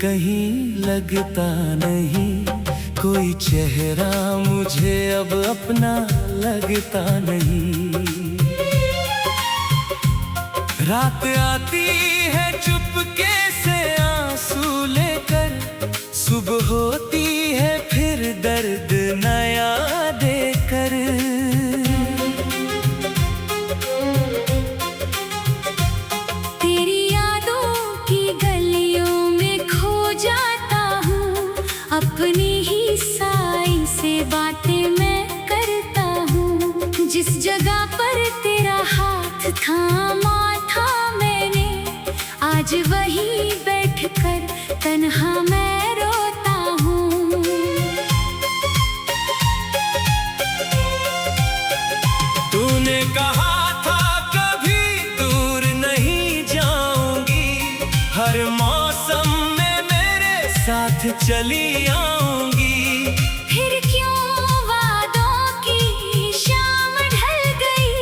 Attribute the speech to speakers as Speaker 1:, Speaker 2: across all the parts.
Speaker 1: कहीं लगता नहीं, कोई चेहरा मुझे अब अपना लगता नहीं। रात आती है चुपके से आंसू लेकर, सुबह होती है फिर दर्द नया देकर।
Speaker 2: तेरी यादों की गलियों में खो जाता हूँ, अपनी ही साई से बातें मैं करता हूँ। जिस जगह पर तेरा हाथ थामा था मैंने, आज वहीं बैठकर तन्हा मैं रोता हूँ।
Speaker 1: तूने कहा था कभी दूर नहीं जाऊंगी, हर मौसम में मेरे साथ चली आऊंगी।
Speaker 2: फिर क्यों वादों की शाम ढल गई,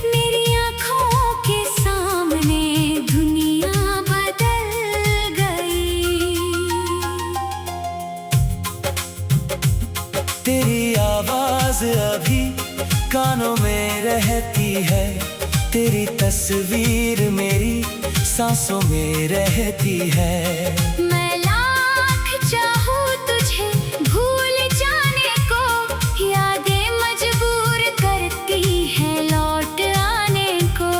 Speaker 2: मेरी आँखों के सामने दुनिया बदल गई।
Speaker 1: तेरी आवाज अभी कानों में रहती है, तेरी तस्वीर मेरी सांसों में रहती है।
Speaker 2: मैं लाख चाहूँ तुझे भूल जाने को, यादें मजबूर करती हैं लौट आने को।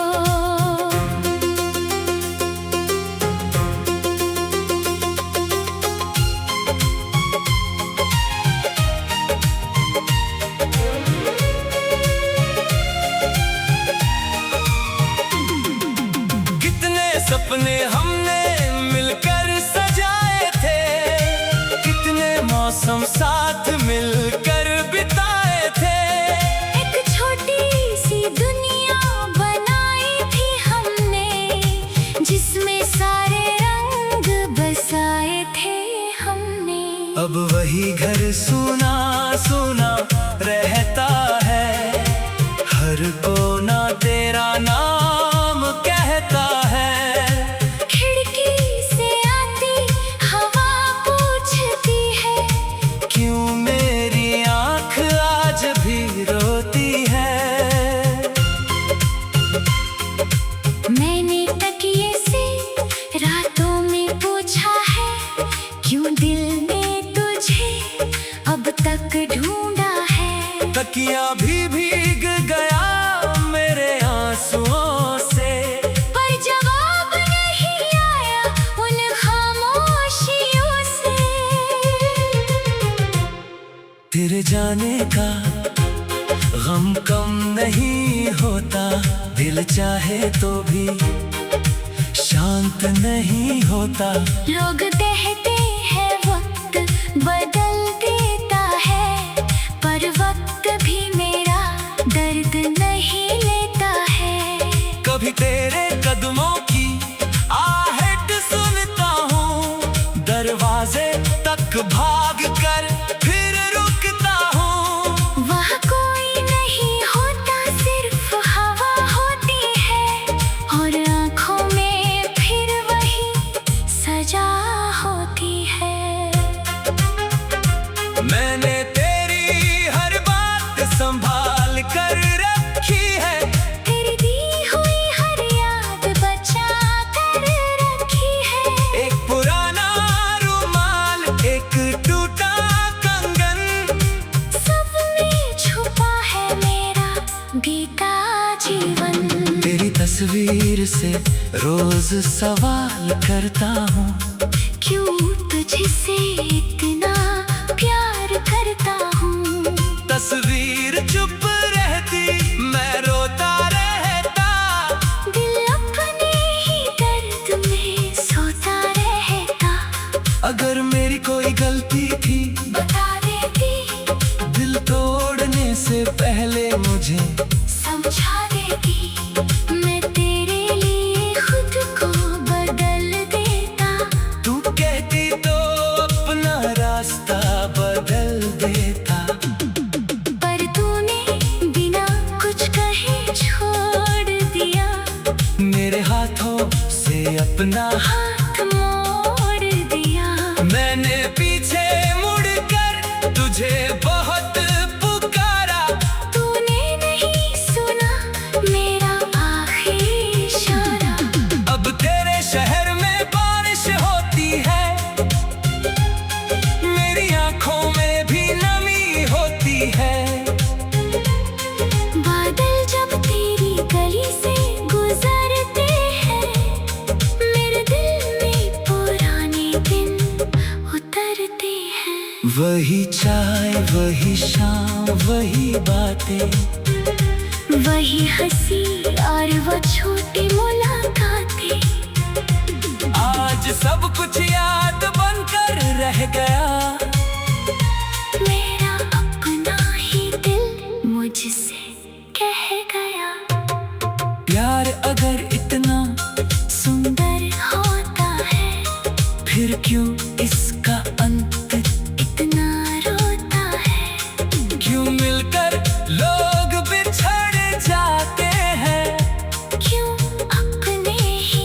Speaker 1: सपने हमने मिलकर सजाए थे, कितने मौसम साथ मिलकर बिताए थे।
Speaker 2: एक छोटी सी दुनिया बनाई थी हमने, जिसमें सारे रंग बसाए थे हमने।
Speaker 1: अब वही घर सूना सूना रहता है, हर कोना तेरा नाम कहता है।
Speaker 2: मैंने तकिए से रातों में पूछा है, क्यों दिल ने तुझे अब तक ढूंढा है।
Speaker 1: तकिया भी भीग गया मेरे आंसुओं से,
Speaker 2: पर जवाब नहीं आया उन खामोशियों से।
Speaker 1: तेरे जाने का गम कम नहीं होता, दिल चाहे तो भी शांत नहीं होता।
Speaker 2: लोग कहते हैं वक्त बदल देता है, पर वक्त भी मेरा दर्द नहीं लेता है।
Speaker 1: कभी तेरे कदमों की आहट सुनता हूँ, दरवाजे तक भाग कर फिर रुकता हूँ।
Speaker 2: वहाँ कोई नहीं होता, सिर्फ हवा होती है, और आँखों में फिर वही सजा होती है।
Speaker 1: मैंने तेरी हर बात संभाल कर रखी है,
Speaker 2: तेरी दी हुई हर याद बचा कर रखी है।
Speaker 1: एक पुराना रुमाल, एक टूटा कंगन,
Speaker 2: सब में छुपा है मेरा बीता जीवन।
Speaker 1: तेरी तस्वीर से रोज सवाल करता हूँ,
Speaker 2: क्यों तुझसे इतना प्यार करता हूँ।
Speaker 1: तस्वीर चुप रहती मैं रोता रहता,
Speaker 2: दिल अपने ही दर्द में सोता रहता।
Speaker 1: अगर मेरी कोई गलती थी
Speaker 2: बता देती,
Speaker 1: दिल तोड़ने से पहले मुझे
Speaker 2: समझा देती। मैं तेरे लिए खुद को बदल देता,
Speaker 1: तू कहती तो अपना रास्ता बदल देता।
Speaker 2: पर तूने बिना कुछ कहे छोड़ दिया,
Speaker 1: मेरे हाथों से अपना
Speaker 2: हाथ मोड़ दिया।
Speaker 1: वही चाय, वही शाम, वही बातें,
Speaker 2: वही हंसी और वो छोटी मुलाकातें।
Speaker 1: आज सब कुछ याद बनकर रह गया।
Speaker 2: मेरा अपना ही दिल मुझसे कह गया।
Speaker 1: प्यार अगर इतना
Speaker 2: सुंदर होता है,
Speaker 1: फिर क्यों इसका अंत
Speaker 2: इतना रोता है।
Speaker 1: क्यों मिलकर लोग बिछड़ जाते हैं।
Speaker 2: क्यों अपने ही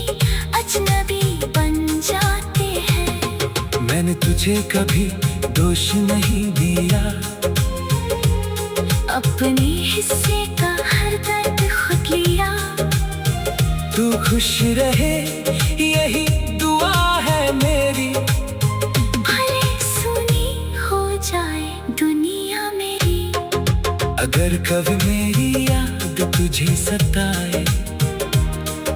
Speaker 2: अजनबी बन जाते हैं।
Speaker 1: मैंने तुझे कभी दोष नहीं दिया।
Speaker 2: अपने हिस्से का हर दर्द खुद लिया।
Speaker 1: तू खुश रहे यही दुआ है मेरी।
Speaker 2: भले सुनी हो जाए दुनिया मेरी।
Speaker 1: अगर कभी मेरी याद तुझे सताए,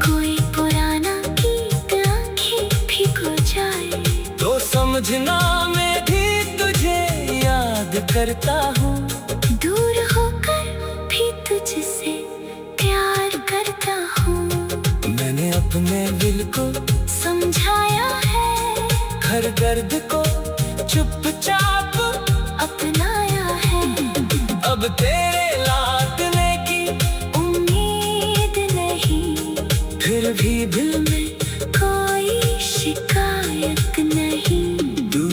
Speaker 2: कोई पुराना गीत आंखें भिगो जाए,
Speaker 1: तो समझना मैं भी तुझे याद करता हूँ।
Speaker 2: दूर होकर भी तुझसे प्यार करता हूँ।
Speaker 1: मैंने अपने दिल को
Speaker 2: समझाया है,
Speaker 1: हर दर्द को चुपचाप
Speaker 2: अपनाया है।
Speaker 1: अब तेरे लौटने की
Speaker 2: उम्मीद नहीं,
Speaker 1: फिर भी दिल में
Speaker 2: कोई शिकायत नहीं।
Speaker 1: तू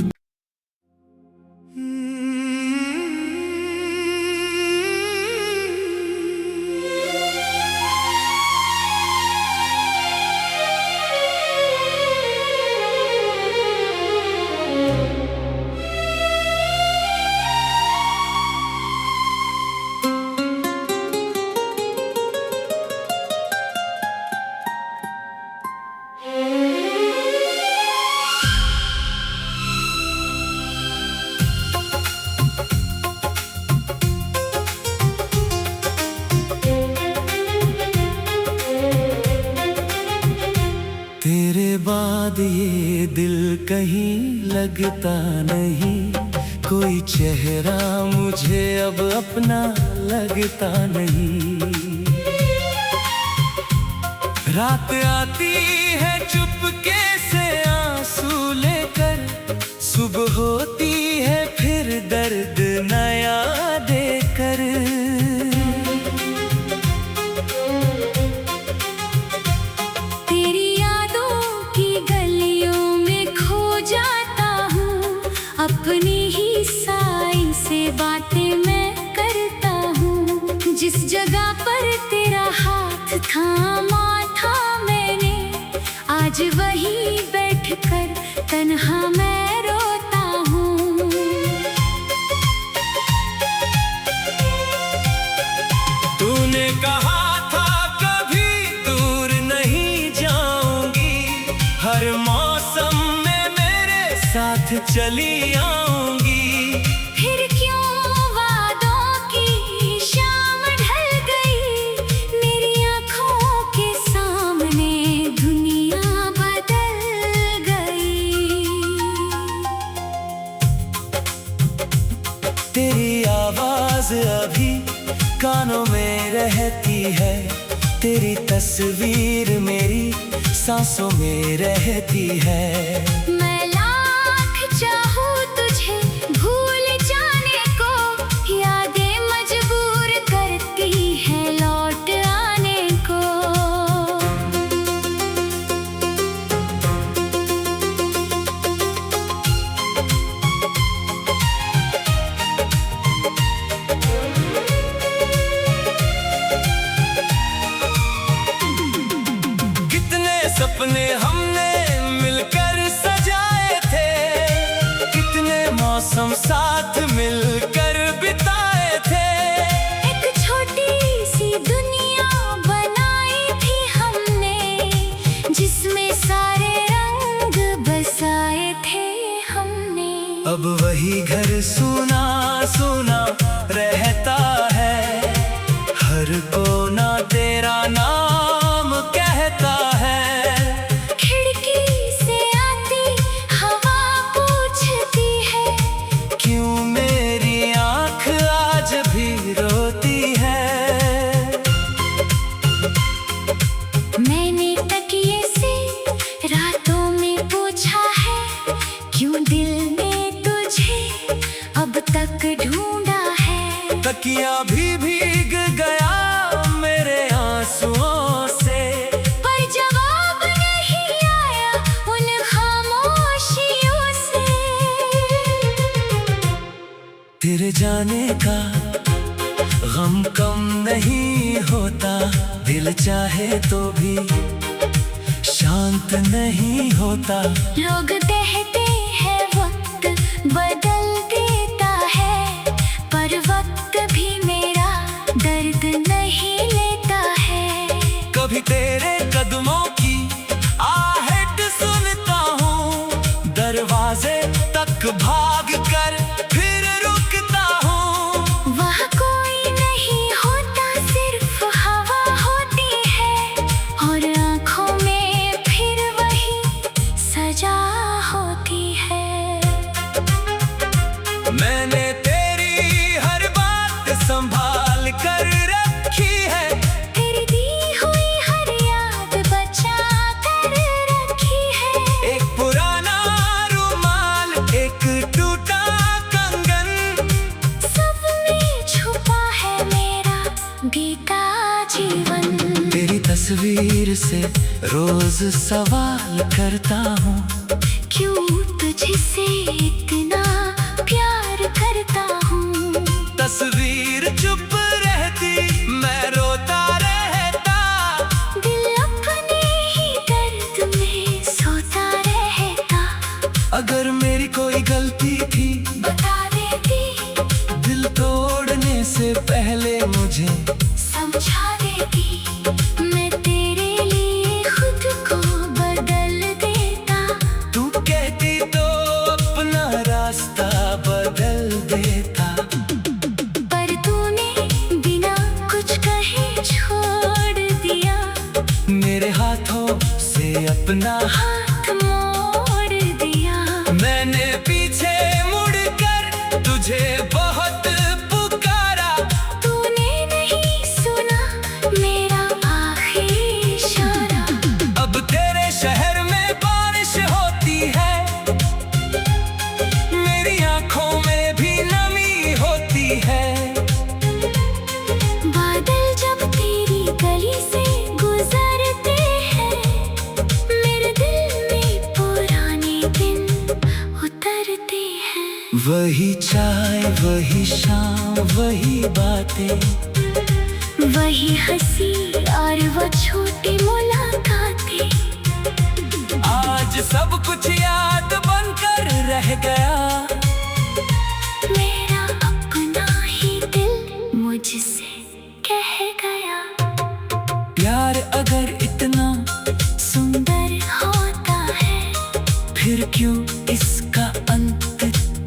Speaker 1: तेरे बाद ये दिल कहीं लगता नहीं। कोई चेहरा मुझे अब अपना लगता नहीं। रात आती है चुपके से आंसू लेकर, सुबह होती है फिर दर्द नया देकर।
Speaker 2: तेरी यादों की गलियों में खो जाता हूँ। अपनी ही साई से बातें मैं करता हूँ। जिस जगह पर तेरा हाथ थामा था मैंने, आज वहीं बैठकर तन्हा मैं रोता हूँ।
Speaker 1: तूने कहा था कभी दूर नहीं जाऊंगी, हर मौसम में मेरे साथ चली आऊंगी।
Speaker 2: फिर क्यों वादों की शाम ढल गई, मेरी आँखों के सामने दुनिया बदल गई।
Speaker 1: तेरी आवाज अभी कानों में रहती है। तेरी तस्वीर मेरी सांसों में रहती है।
Speaker 2: मैं लाख चाहूँ तुझे भूल जाने को, यादें मजबूर करती है लौट आने को।
Speaker 1: कितने सपने हमने मिलकर सजाए थे, कितने मौसम साथ मिलकर बिताए थे।
Speaker 2: एक छोटी सी दुनिया बनाई थी हमने, जिसमें सारे रंग बसाए थे हमने।
Speaker 1: अब वही घर सुना सुना रहता है। हर कोना तेरा नाम कहता है।
Speaker 2: खिड़की से आती हवा पूछती है,
Speaker 1: क्यों खिड़कियां भी भीग गया मेरे आंसुओं से।
Speaker 2: पर जवाब नहीं आया उन खामोशियों से।
Speaker 1: तेरे जाने का गम कम नहीं होता, दिल चाहे तो भी शांत नहीं होता।
Speaker 2: लोग कहते हैं वक्त बदल देता है, पर वक्त भी मेरा दर्द नहीं लेता है।
Speaker 1: कभी तेरे कदमों की आहट सुनता हूँ, दरवाजे तक भाग कर फिर रुकता हूँ।
Speaker 2: वहाँ कोई नहीं होता, सिर्फ हवा होती है, और आँखों में फिर वही सजा होती है।
Speaker 1: मैंने तेरी हर बात संभाल कर रखी है,
Speaker 2: तेरी दी हुई हर याद बचा कर रखी है।
Speaker 1: एक पुराना रुमाल, एक टूटा कंगन,
Speaker 2: सब में छुपा है मेरा बीता जीवन।
Speaker 1: तेरी तस्वीर से रोज सवाल करता हूँ,
Speaker 2: क्यों तुझसे इतना प्यार करता हूँ।
Speaker 1: तस्वीर चुप रहती मैं रोता रहता।
Speaker 2: दिल अपने ही दर्द में सोता रहता।
Speaker 1: अगर मेरी कोई गलती थी
Speaker 2: बता देती,
Speaker 1: दिल तोड़ने से पहले मुझे
Speaker 2: समझा देती। मैं तेरे लिए खुद को बदल देता।
Speaker 1: तू कहती तो अपना रास्ता बदल देता।
Speaker 2: पर तूने बिना कुछ कहे छोड़ दिया,
Speaker 1: मेरे हाथों से अपना
Speaker 2: हाथ मोड़ दिया।
Speaker 1: मैंने पीछे मुड़कर तुझे बहुत पुकारा,
Speaker 2: तूने नहीं सुना मेरा आखिरी इशारा।
Speaker 1: अब तेरे शहर में बारिश होती है, मेरी आंखों में भी नमी होती है।
Speaker 2: बादल जब तेरी गली से गुजरते हैं, मेरे दिल में पुराने दिन उतरते हैं।
Speaker 1: वही चाय, वही शाम, वही बातें,
Speaker 2: वही हंसी और वो छोटी मुलाकातें।
Speaker 1: आज सब कुछ याद बनकर रह गया।
Speaker 2: मेरा अपना ही दिल मुझसे कह गया,
Speaker 1: प्यार अगर इतना
Speaker 2: सुंदर होता है,
Speaker 1: फिर क्यों इसका अंत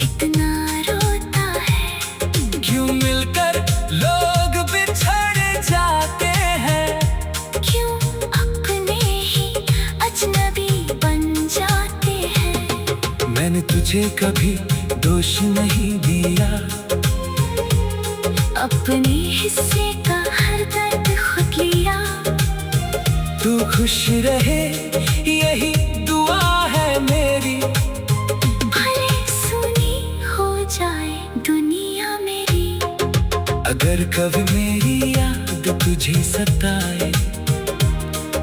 Speaker 2: इतना रोता है।
Speaker 1: क्यों मिलकर लोग बिछड़ जाते हैं।
Speaker 2: क्यों अपने ही अजनबी बन जाते हैं।
Speaker 1: मैंने तुझे कभी दोष नहीं दिया,
Speaker 2: अपने हिस्से का हर दर्द खुद लिया।
Speaker 1: तू खुश रहे यही दुआ है मेरी।
Speaker 2: भले सुनी हो जाए दुनिया मेरी,
Speaker 1: अगर कभी मेरी याद तुझे सताए,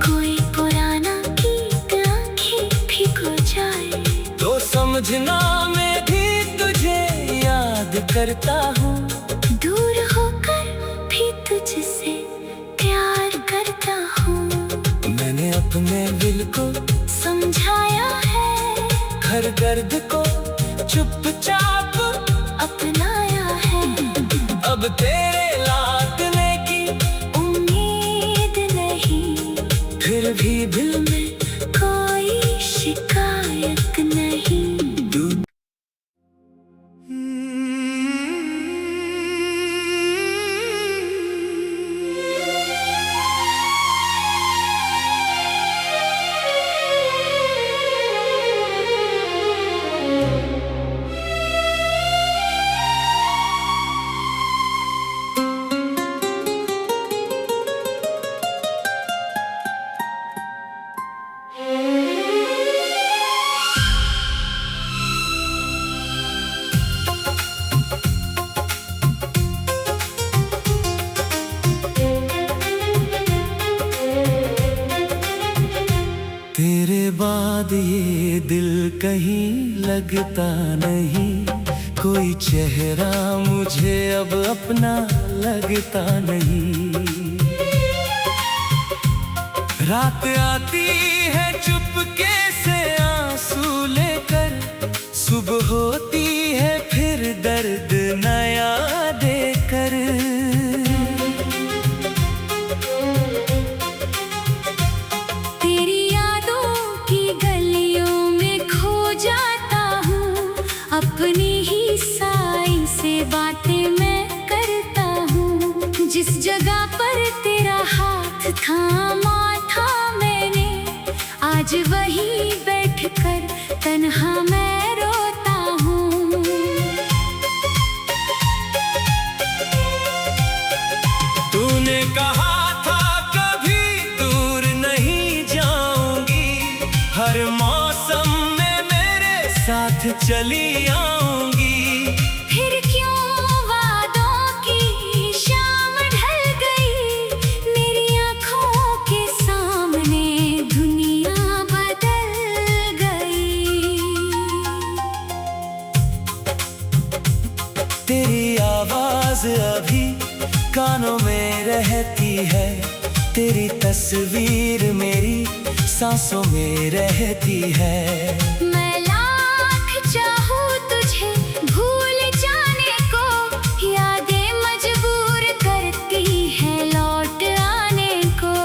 Speaker 2: कोई पुराना गीत आंखें भिगो जाए,
Speaker 1: तो समझना मैं भी तुझे याद करता हूँ।
Speaker 2: दूर होकर भी तुझसे प्यार करता हूँ।
Speaker 1: मैंने अपने दिल को
Speaker 2: समझाया है,
Speaker 1: हर दर्द को चुपचाप
Speaker 2: अपनाया है।
Speaker 1: अब तेरे लौटने की
Speaker 2: उम्मीद नहीं,
Speaker 1: फिर भी दिल में
Speaker 2: कोई शिकायत नहीं।
Speaker 1: तू कहीं लगता नहीं, कोई चेहरा मुझे अब अपना लगता नहीं। रात आती है चुपके से आंसू लेकर, सुबह होती है फिर दर्द नया देकर।
Speaker 2: तेरी यादों की गलियों में खो जाता हूँ, अपनी ही साई से बातें मैं करता हूँ। जिस जगह पर तेरा हाथ थामा था मैंने, आज वहीं बैठकर तन्हा मैं रोता हूँ।
Speaker 1: तूने कहा था कभी दूर नहीं जाऊंगी, हर मौसम में मेरे साथ चली आऊंगी।
Speaker 2: फिर क्यों वादों की शाम ढल गई, मेरी आँखों के सामने दुनिया बदल गई।
Speaker 1: तेरी आवाज अभी कानों में रहती है, तेरी तस्वीर मेरी सांसों में रहती है।
Speaker 2: मैं लाख चाहूँ तुझे भूल जाने को, यादें मजबूर करती हैं लौट आने को।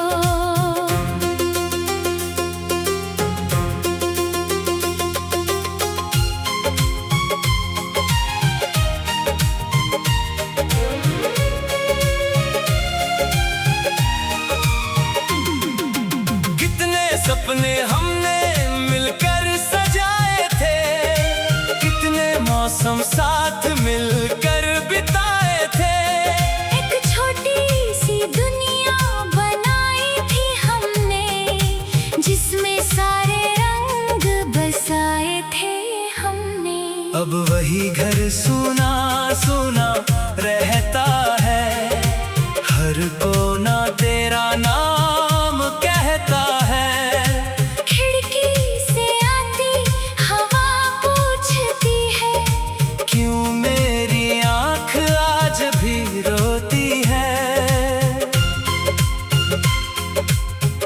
Speaker 1: सपने हमने मिलकर सजाए थे, कितने मौसम साथ मिलकर बिताए थे।
Speaker 2: एक छोटी सी दुनिया बनाई थी हमने, जिसमें सारे रंग बसाए थे हमने।
Speaker 1: अब वही घर सूना सूना रहता है, हर कोना तेरा नाम कहता है।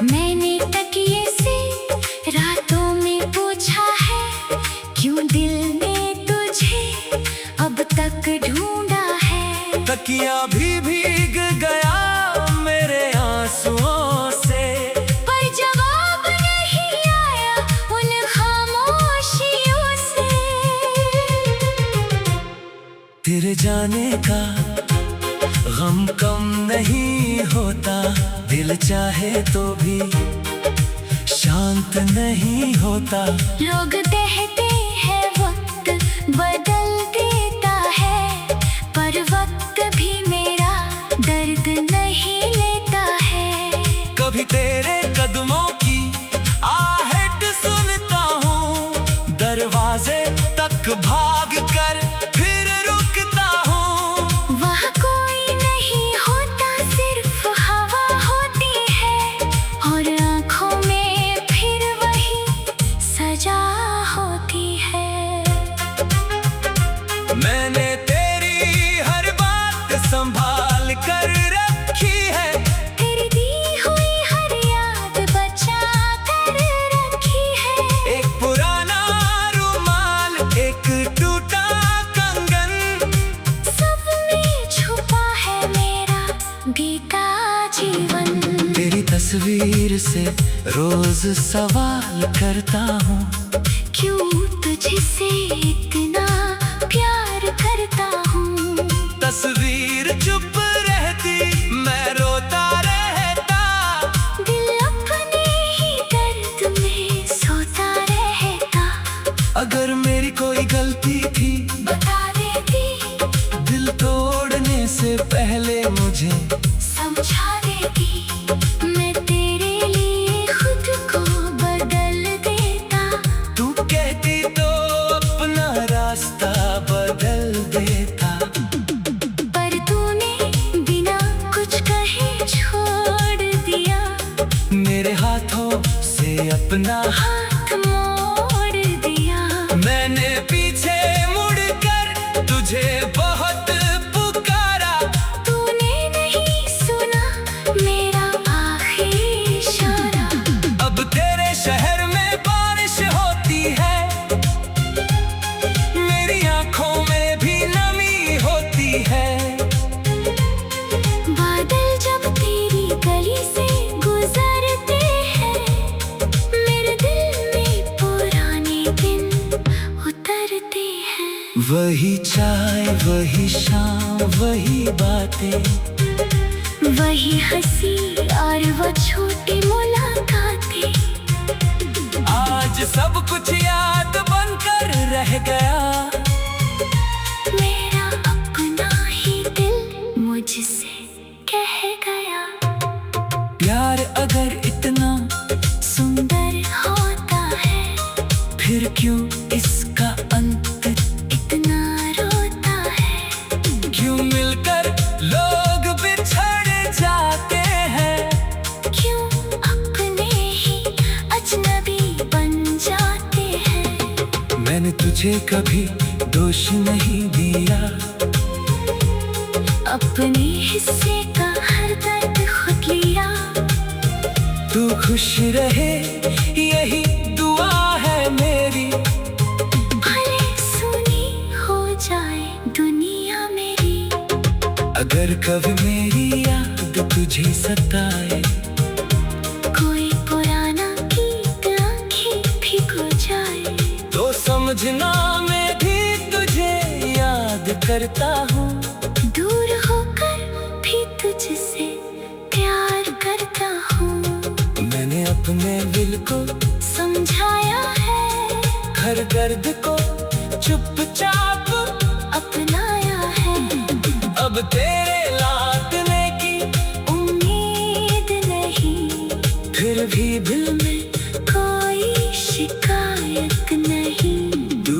Speaker 2: मैंने तकिए से रातों में पूछा है, क्यों दिल ने तुझे अब तक ढूंढा है।
Speaker 1: तकिया भी भीग गया मेरे आंसुओं से,
Speaker 2: पर जवाब नहीं आया उन खामोशियों से।
Speaker 1: तेरे जाने का गम कम नहीं होता, दिल चाहे तो भी शांत नहीं होता।
Speaker 2: लोग कहते हैं वक्त बदल देता है, पर वक्त भी मेरा दर्द नहीं लेता है।
Speaker 1: कभी तेरे कदमों की आहट सुनता हूँ, दरवाजे तक भाग कर फिर रुकता हूँ।
Speaker 2: वहाँ कोई नहीं होता, सिर्फ हवा होती है, और आँखों में फिर वही सजा होती है।
Speaker 1: मैंने तेरी हर बात संभाल कर रखी है,
Speaker 2: तेरी दी हुई हर याद बचा कर रखी है।
Speaker 1: एक पुराना रुमाल, एक टूटा कंगन,
Speaker 2: सब में छुपा है मेरा बीता जीवन।
Speaker 1: तेरी तस्वीर से रोज सवाल करता हूँ,
Speaker 2: क्यों तुझसे इतना प्यार करता हूँ।
Speaker 1: तस्वीर चुप रहती मैं रोता रहता,
Speaker 2: दिल अपने ही दर्द में सोता रहता।
Speaker 1: अगर मेरी कोई गलती थी
Speaker 2: बता देती,
Speaker 1: दिल तोड़ने से पहले मुझे
Speaker 2: समझा देती। मैं तेरे लिए खुद को बदल देता।
Speaker 1: तू कहती तो अपना रास्ता वही चाय, वही शाम, वही बातें,
Speaker 2: वही हंसी और वो छोटी मुलाकातें।
Speaker 1: आज सब कुछ याद बनकर रह गया।
Speaker 2: मेरा अपना ही दिल मुझसे कह गया।
Speaker 1: प्यार अगर इतना
Speaker 2: सुंदर होता है,
Speaker 1: फिर क्यों इसका अंत
Speaker 2: इतना रोता है।
Speaker 1: क्यों मिलकर लोग बिछड़ जाते हैं।
Speaker 2: क्यों अपने ही अजनबी बन जाते हैं।
Speaker 1: मैंने तुझे कभी दोष नहीं दिया।
Speaker 2: अपने हिस्से का हर दर्द खुद लिया।
Speaker 1: तू खुश रहे यही दुआ है मेरी।
Speaker 2: भले सुनी हो जाए दुनिया मेरी।
Speaker 1: अगर कभी मेरी याद तुझे सताए,
Speaker 2: कोई पुराना गीत आंखें भिगो जाए,
Speaker 1: तो समझना मैं भी तुझे याद करता हूँ।
Speaker 2: दूर होकर भी तुझसे प्यार करता हूँ।
Speaker 1: मैंने अपने दिल को
Speaker 2: समझाया है,
Speaker 1: हर दर्द को चुपचाप
Speaker 2: अपनाया है।
Speaker 1: अब तेरे लौटने की
Speaker 2: उम्मीद नहीं,
Speaker 1: फिर भी दिल में
Speaker 2: कोई शिकायत नहीं।
Speaker 1: तू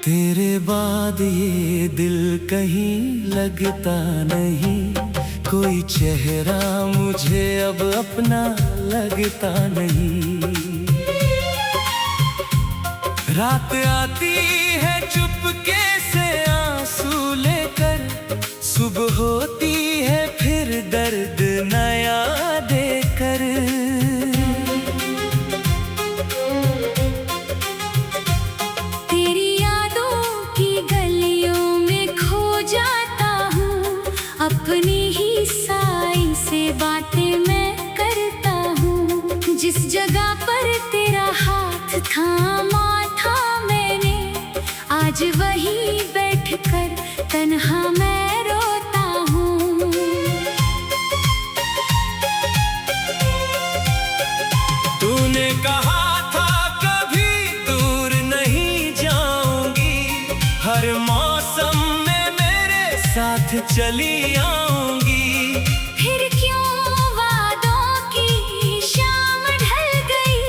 Speaker 1: तेरे बाद ये दिल कहीं लगता नहीं। कोई चेहरा मुझे अब अपना लगता नहीं। रात आती है चुपके से आंसू लेकर, सुबह होती है फिर दर्द नया देकर।
Speaker 2: तेरी यादों की गलियों में खो जाता हूँ। अपनी ही साई से बातें मैं करता हूँ। जिस जगह पर तेरा हाथ थामा था मैंने, आज वहीं बैठकर तन्हा मैं रोता हूँ।
Speaker 1: तूने कहा था कभी दूर नहीं जाऊंगी, हर मौसम में मेरे साथ चली आऊंगी।
Speaker 2: फिर क्यों वादों की शाम ढल गई,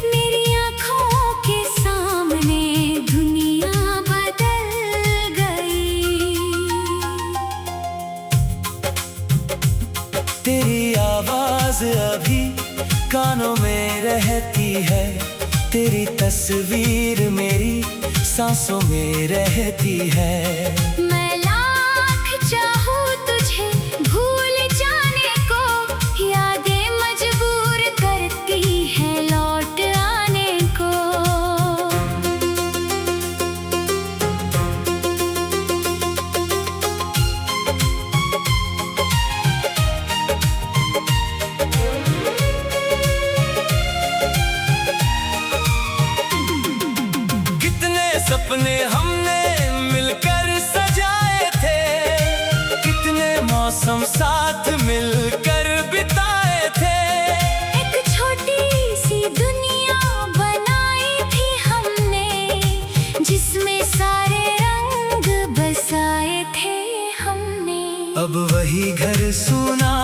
Speaker 2: मेरी आँखों के सामने दुनिया बदल गई।
Speaker 1: तेरी आवाज अभी कानों में रहती है। तेरी तस्वीर मेरी सांसों में रहती है।
Speaker 2: मैं लाख चाहूँ तुझे भूल जाने को, यादें मजबूर करती है लौट आने को।
Speaker 1: कितने सपने हमने मिलकर सजाए थे, कितने मौसम साथ मिलकर बिताए थे।
Speaker 2: एक छोटी सी दुनिया बनाई थी हमने, जिसमें सारे रंग बसाए थे हमने।
Speaker 1: अब वही घर सुना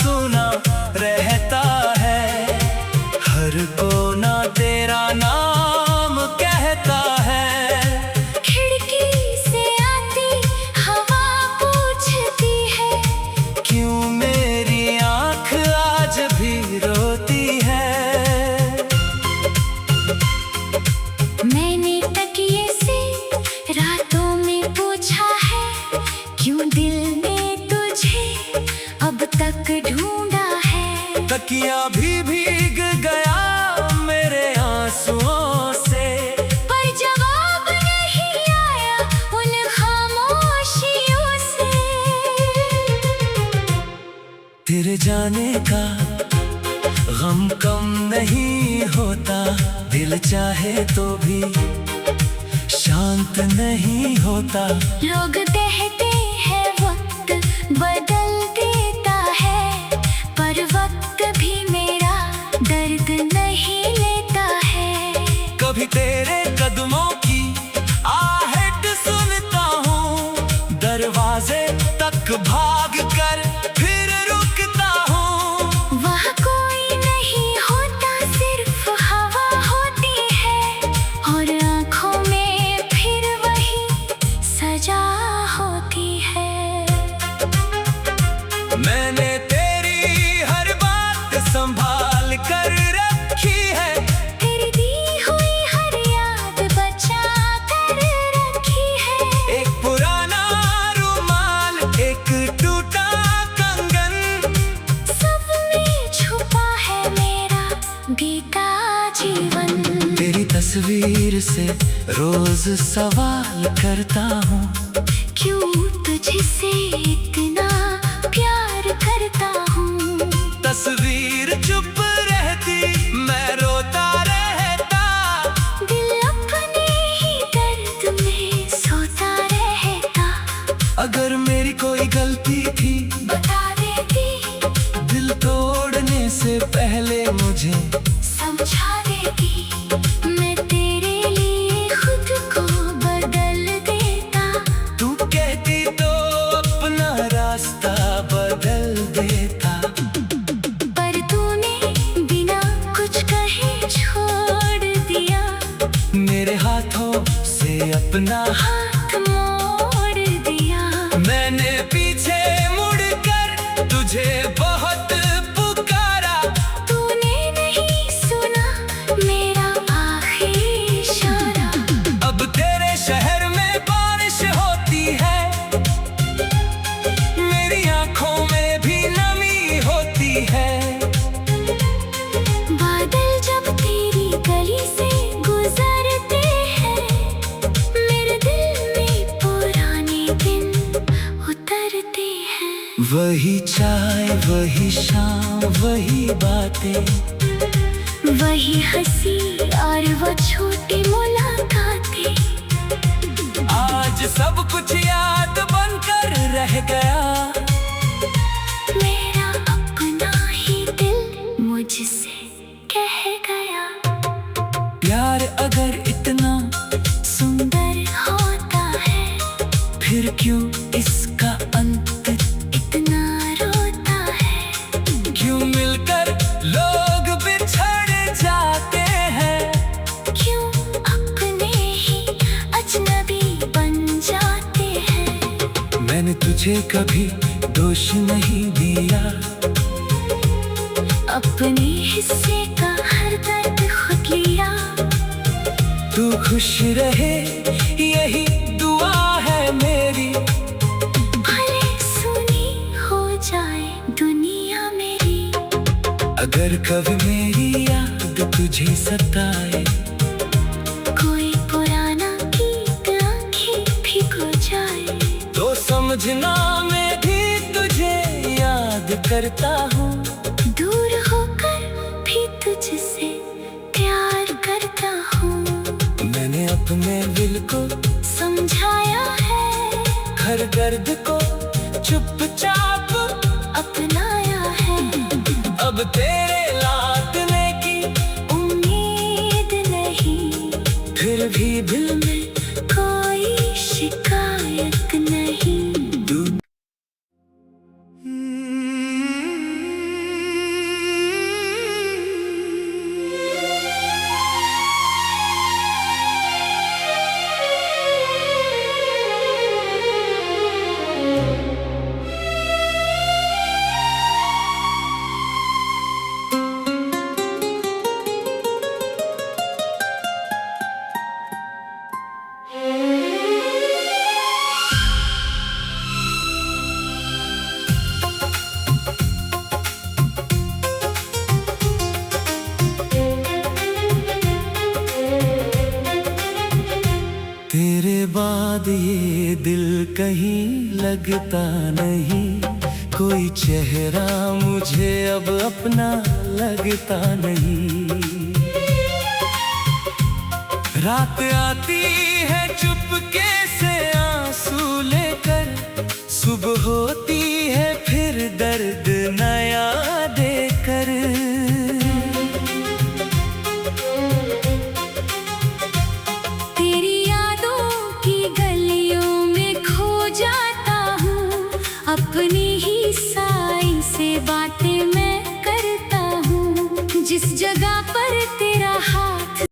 Speaker 1: सुना रहता है, हर कोना तेरा नाम कहता है।
Speaker 2: खिड़की तक ढूंढा है।
Speaker 1: तकिया भी भीग गया मेरे आंसुओं से,
Speaker 2: पर जवाब नहीं आया उन खामोशियों से।
Speaker 1: तेरे जाने का गम कम नहीं होता, दिल चाहे तो भी शांत नहीं होता।
Speaker 2: लोग कहते हैं वक्त बदल देता है, पर वक्त भी मेरा दर्द नहीं लेता है।
Speaker 1: कभी तेरे कदमों की आहट सुनता हूँ, दरवाजे तक भाग कर फिर रुकता हूँ।
Speaker 2: वहाँ कोई नहीं होता, सिर्फ हवा होती है, और आँखों में फिर वही सजा होती है।
Speaker 1: मैंने तेरी हर बात संभाल कर रखी है,
Speaker 2: तेरी दी हुई हर याद बचा कर रखी है।
Speaker 1: एक पुराना रुमाल, एक टूटा कंगन,
Speaker 2: सब में छुपा है मेरा बीता जीवन।
Speaker 1: तेरी तस्वीर से रोज सवाल करता हूँ,
Speaker 2: क्यों तुझसे इतना प्यार करता हूँ।
Speaker 1: तस्वीर चुप रहती मैं रोता रहता,
Speaker 2: दिल अपने ही दर्द में सोता रहता।
Speaker 1: अगर मेरी कोई गलती थी
Speaker 2: बता देती,
Speaker 1: दिल तोड़ने से पहले मुझे
Speaker 2: समझा देती। मैं तेरे लिए खुद को बदल देता।
Speaker 1: तू कहती तो अपना रास्ता बदल देता।
Speaker 2: पर तूने बिना कुछ कहे छोड़ दिया,
Speaker 1: मेरे हाथों से अपना
Speaker 2: हाथ मोड़ दिया।
Speaker 1: मैंने पीछे मुड़कर तुझे बहुत पुकारा,
Speaker 2: तूने नहीं सुना मेरा आखिरी इशारा।
Speaker 1: अब तेरे शहर में बारिश होती है, मेरी आंखों में भी नमी होती है।
Speaker 2: बादल जब तेरी गली से गुजरते हैं, मेरे दिल में पुराने दिन उतरते हैं।
Speaker 1: वही चाय, वही शाम, वही बातें,
Speaker 2: वही हंसी और वो छोटी मुलाकातें।
Speaker 1: आज सब कुछ याद बनकर रह गया।
Speaker 2: मेरा अपना ही दिल मुझसे कह गया,
Speaker 1: प्यार अगर इतना
Speaker 2: सुंदर होता है,
Speaker 1: फिर क्यों इसका अंत
Speaker 2: इतना रोता है।
Speaker 1: क्यों मिलकर लोग बिछड़ जाते हैं।
Speaker 2: क्यों अपने ही अजनबी बन जाते हैं।
Speaker 1: मैंने तुझे कभी दोष नहीं दिया,
Speaker 2: अपने हिस्से का हर दर्द खुद लिया।
Speaker 1: तू खुश रहे यही दुआ है मेरी,
Speaker 2: भले सुनी हो जाए दुनिया मेरी।
Speaker 1: अगर कभी मेरी याद तुझे सताए,
Speaker 2: कोई पुराना गीत आंखें भिगो जाए,
Speaker 1: तो समझना मैं भी तुझे याद करता हूँ।
Speaker 2: दूर होकर भी तुझसे प्यार करता हूँ।
Speaker 1: मैंने अपने दिल को
Speaker 2: समझाया है,
Speaker 1: हर दर्द को चुपचाप
Speaker 2: अपनाया है।
Speaker 1: अब तेरे लौटने की
Speaker 2: उम्मीद नहीं,
Speaker 1: फिर भी दिल में
Speaker 2: कोई शिकायत नहीं।
Speaker 1: तू कहीं लगता नहीं, कोई चेहरा मुझे अब अपना लगता नहीं। रात आती है चुपके से आंसू लेकर, सुबह होती है फिर दर्द नया देकर।
Speaker 2: तेरी यादों की गलियों में खो जाता हूँ, अपनी ही साई से बातें मैं करता हूँ। जिस जगह पर